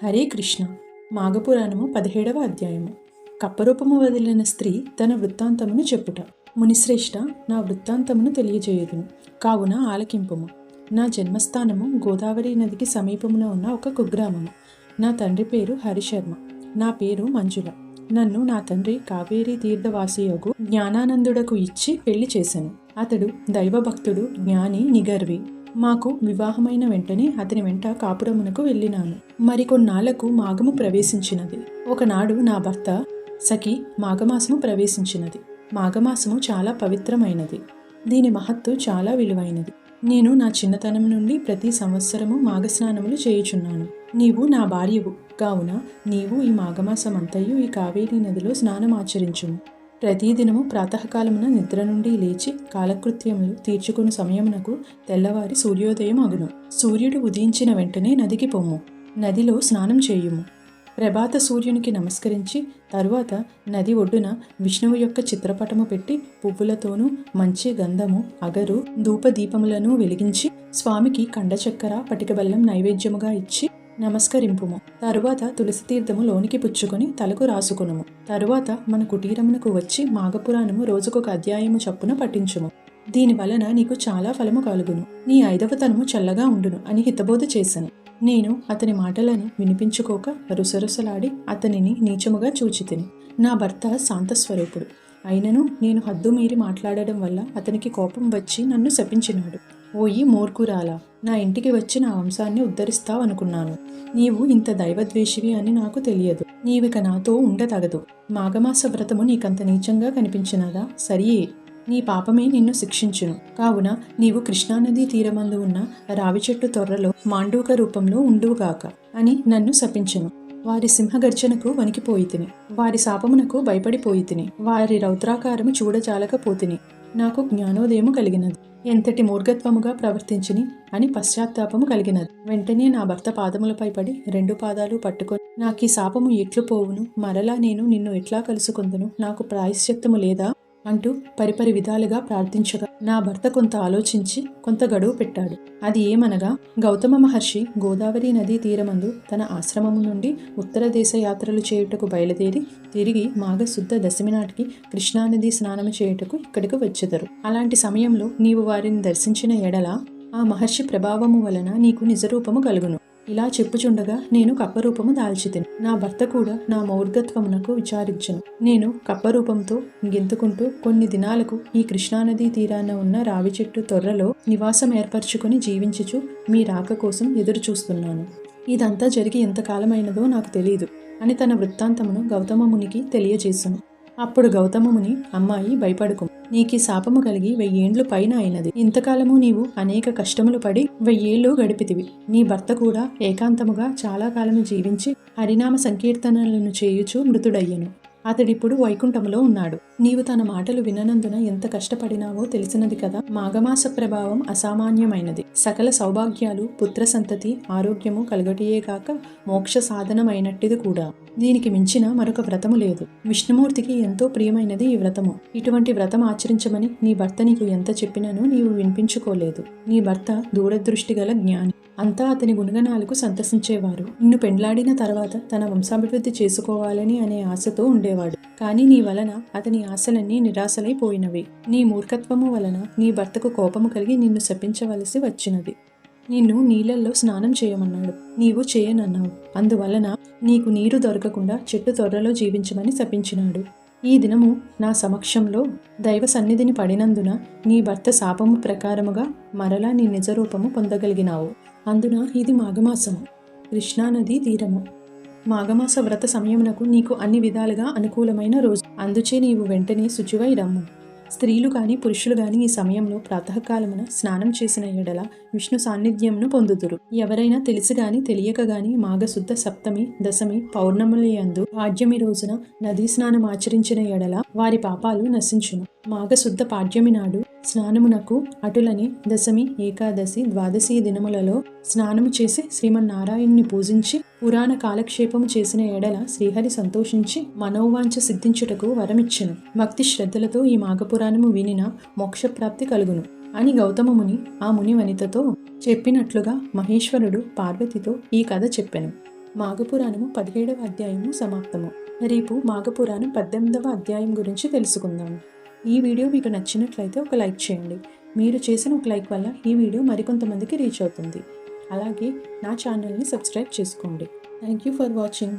హరే కృష్ణ. మాఘపురాణము 17వ అధ్యాయము. కప్పరూపము వదిలిన స్త్రీ తన వృత్తాంతమును చెప్పుట. మునిశ్రేష్ఠ, నా వృత్తాంతమును తెలియజేయుదును, కావున ఆలకింపుము. నా జన్మస్థానము గోదావరి నదికి సమీపమున ఉన్న ఒక కుగ్రామము. నా తండ్రి పేరు హరిశర్మ, నా పేరు మంజుల. నన్ను నా తండ్రి కావేరీ తీర్థవాసియోగు జ్ఞానానందుడకు ఇచ్చి పెళ్లి చేశాను. అతడు దైవభక్తుడు, జ్ఞాని, నిగర్వి. మాకు వివాహమైన వెంటనే అతని వెంట కాపురమునకు వెళ్ళినాను. మరికొన్నాళ్లకు మాఘము ప్రవేశించినది. ఒకనాడు నా భర్త సఖి మాఘమాసము ప్రవేశించినది. మాఘమాసము చాలా పవిత్రమైనది. దీని మహత్తు చాలా విలువైనది. నేను నా చిన్నతనం నుండి ప్రతి సంవత్సరము మాఘస్నానములు చేయుచున్నాను. నీవు నా భార్యవు కావున నీవు ఈ మాఘమాసమంతయు ఈ కావేరీ నదిలో స్నానమాచరించుము. ప్రతిదినము ప్రాతకాలమున నిద్ర నుండి లేచి కాలకృత్యములు తీర్చుకుని సమయమునకు తెల్లవారి సూర్యోదయం అగును. సూర్యుడు ఉదయించిన వెంటనే నదికి పొమ్ము. నదిలో స్నానం చేయుము. ప్రభాత సూర్యునికి నమస్కరించి తరువాత నది ఒడ్డున విష్ణువు యొక్క చిత్రపటము పెట్టి పువ్వులతోనూ మంచి గంధము, అగరు, ధూపదీపములను వెలిగించి స్వామికి కండచక్కెర, పటిక బెల్లం నైవేద్యముగా ఇచ్చి నమస్కరింపుము. తరువాత తులసి తీర్థము లోనికి పుచ్చుకొని తలకు రాసుకునుము. తరువాత మన కుటీరమునకు వచ్చి మాఘపురాణము రోజుకొక అధ్యాయము చప్పున పఠించుము. దీని వలన నీకు చాలా ఫలము కలుగును. నీ 5వ తనము చల్లగా ఉండును అని హితబోధ చేశాను. నేను అతని మాటలను వినిపించుకోక రుసరుసలాడి అతనిని నీచముగా చూచితిని. నా భర్త శాంతస్వరూపుడు అయినను నేను హద్దు మీరి మాట్లాడడం వల్ల అతనికి కోపం వచ్చి నన్ను శపించినాడు. ఓయి మూర్ఖురాలా, నా ఇంటికి వచ్చి నా వంశాన్ని ఉద్ధరిస్తావనుకున్నాను. నీవు ఇంత దైవద్వేషివి అని నాకు తెలియదు. నీవిక నాతో ఉండతగదు. మాఘమాస వ్రతము నీకంత నీచంగా కనిపించినదా? సరియే, నీ పాపమే నిన్ను శిక్షించును. కావున నీవు కృష్ణానదీ తీరమందు ఉన్న రావి చెట్టు తొర్రలో మాండూక రూపంలో ఉండువుగాక అని నన్ను శపించెను. వారి సింహగర్జనకు వణికిపోయితిని. వారి శాపమునకు భయపడిపోయితిని. వారి రౌద్రాకారము చూడజాలకపోతిని. నాకు జ్ఞానోదయము కలిగినది. ఎంతటి మూర్ఘత్వముగా ప్రవర్తించిని అని పశ్చాత్తాపము కలిగినది. వెంటనే నా భర్త పాదములపై పడి 2 పాదాలు పట్టుకొని, నాకీ శాపము ఎట్లు పోవును? మరలా నేను నిన్ను ఎట్లా కలుసుకొందును? నాకు ప్రాయశ్చిత్తము లేదా అంటూ పరిపరి విధాలుగా ప్రార్థించగా నా భర్త కొంత ఆలోచించి కొంత గడువు పెట్టాడు. అది ఏమనగా, గౌతమ మహర్షి గోదావరి నదీ తీరమందు తన ఆశ్రమము నుండి ఉత్తర దేశ యాత్రలు చేయుటకు బయలుదేరి తిరిగి మాఘశుద్ధ దశమి నాటికి కృష్ణానదీ స్నానము చేయుటకు ఇక్కడికి వచ్చెదరు. అలాంటి సమయంలో నీవు వారిని దర్శించిన ఎడల ఆ మహర్షి ప్రభావము వలన నీకు నిజరూపము కలుగును. ఇలా చెప్పుచుండగా నేను కప్పరూపము దాల్చితిని. నా భర్త కూడా నా మౌర్ఘత్వమునకు విచారించెను. నేను కప్పరూపంతో గెంతుకుంటూ కొన్ని దినాలకు ఈ కృష్ణానదీ తీరాన ఉన్న రావి చెట్టు తొర్రలో నివాసం ఏర్పరచుకొని జీవించుచు మీ రాక కోసం ఎదురు చూస్తున్నాను. ఇదంతా జరిగి ఎంతకాలమైనదో నాకు తెలియదు అని తన వృత్తాంతమును గౌతమ మునికి తెలియజేసెను. అప్పుడు గౌతమ ముని, అమ్మాయి భయపడకు, నీకీ శాపము కలిగి 1000 ఏండ్లు పైన అయినది. ఇంతకాలము నీవు అనేక కష్టములు పడి 1000 ఏళ్ళు గడిపితివి. నీ భర్త కూడా ఏకాంతముగా చాలా కాలము జీవించి హరినామ సంకీర్తనలను చేయుచు మృతుడయ్యెను. అతడిప్పుడు వైకుంఠములో ఉన్నాడు. నీవు తన మాటలు విననందున ఎంత కష్టపడినావో తెలిసినది కదా. మాఘమాస ప్రభావం అసామాన్యమైనది. సకల సౌభాగ్యాలు, పుత్ర సంతతి, ఆరోగ్యము కలుగటియేగాక మోక్ష సాధనమైనట్టిది కూడా. దీనికి మించిన మరొక వ్రతము లేదు. విష్ణుమూర్తికి ఎంతో ప్రియమైనది ఈ వ్రతము. ఇటువంటి వ్రతం ఆచరించమని నీ భర్త నీకు ఎంత చెప్పినను నీవు వినిపించుకోలేదు. నీ భర్త దూరదృష్టి గల జ్ఞాని. అంతా అతని గుణగణాలకు సంతసించేవారు. నిన్ను పెండ్లాడిన తర్వాత తన వంశాభివృద్ధి చేసుకోవాలని అనే ఆశతో ఉండేవాడు. కానీ నీ వలన అతని ఆశలన్నీ నిరాశలైపోయినవి. నీ మూర్ఖత్వము వలన నీ భర్తకు కోపము కలిగి నిన్ను శపించవలసి వచ్చినది. నిన్ను నీళ్ళల్లో స్నానం చేయమన్నాడు. నీవు చేయనన్నావు. అందువలన నీకు నీరు దొరకకుండా చెట్టు తొర్రలో జీవించమని శపించినాడు. ఈ దినము నా సమక్షంలో దైవ సన్నిధిని పడినందున నీ భర్త శాపము ప్రకారముగా మరలా నీ నిజరూపము పొందగలిగినావు. అందున ఇది మాఘమాసము, కృష్ణానదీ తీరము. మాఘమాస వ్రత సమయమునకు నీకు అన్ని విధాలుగా అనుకూలమైన రోజు. అందుచే నీవు వెంటనే శుచివై రమ్ము. స్త్రీలు గాని పురుషులు గాని ఈ సమయంలో ప్రాతకాలమున స్నానం చేసిన ఎడల విష్ణు సాన్నిధ్యంను పొందుదురు. ఎవరైనా తెలిసి గాని తెలియక గాని మాఘశుద్ధ సప్తమి, దశమి, పౌర్ణములయందు పాడ్యమి రోజున నదీ స్నానం ఆచరించిన ఎడల వారి పాపాలు నశించును. మాఘశుద్ధ పాడ్యమి నాడు స్నానమునకు అటులని దశమి, ఏకాదశి, ద్వాదశి దినములలో స్నానము చేసి శ్రీమన్నారాయణుని పూజించి పురాణ కాలక్షేపము చేసిన ఎడల శ్రీహరి సంతోషించి మనోవాంఛ సిద్ధించుటకు వరమిచ్చెను. భక్తి శ్రద్ధలతో ఈ మాఘపురాణము వినిన మోక్షప్రాప్తి కలుగును అని గౌతమ ముని ఆ ముని వనితతో చెప్పినట్లుగా మహేశ్వరుడు పార్వతితో ఈ కథ చెప్పెను. మాఘపురాణము 17వ అధ్యాయము సమాప్తము. రేపు మాఘపురాణం 18వ అధ్యాయం గురించి తెలుసుకుందాము. ఈ వీడియో మీకు నచ్చినట్లయితే ఒక లైక్ చేయండి. మీరు చేసిన ఒక లైక్ వల్ల ఈ వీడియో మరికొంతమందికి రీచ్ అవుతుంది. అలాగే నా ఛానల్ని సబ్స్క్రైబ్ చేసుకోండి. Thank you for watching.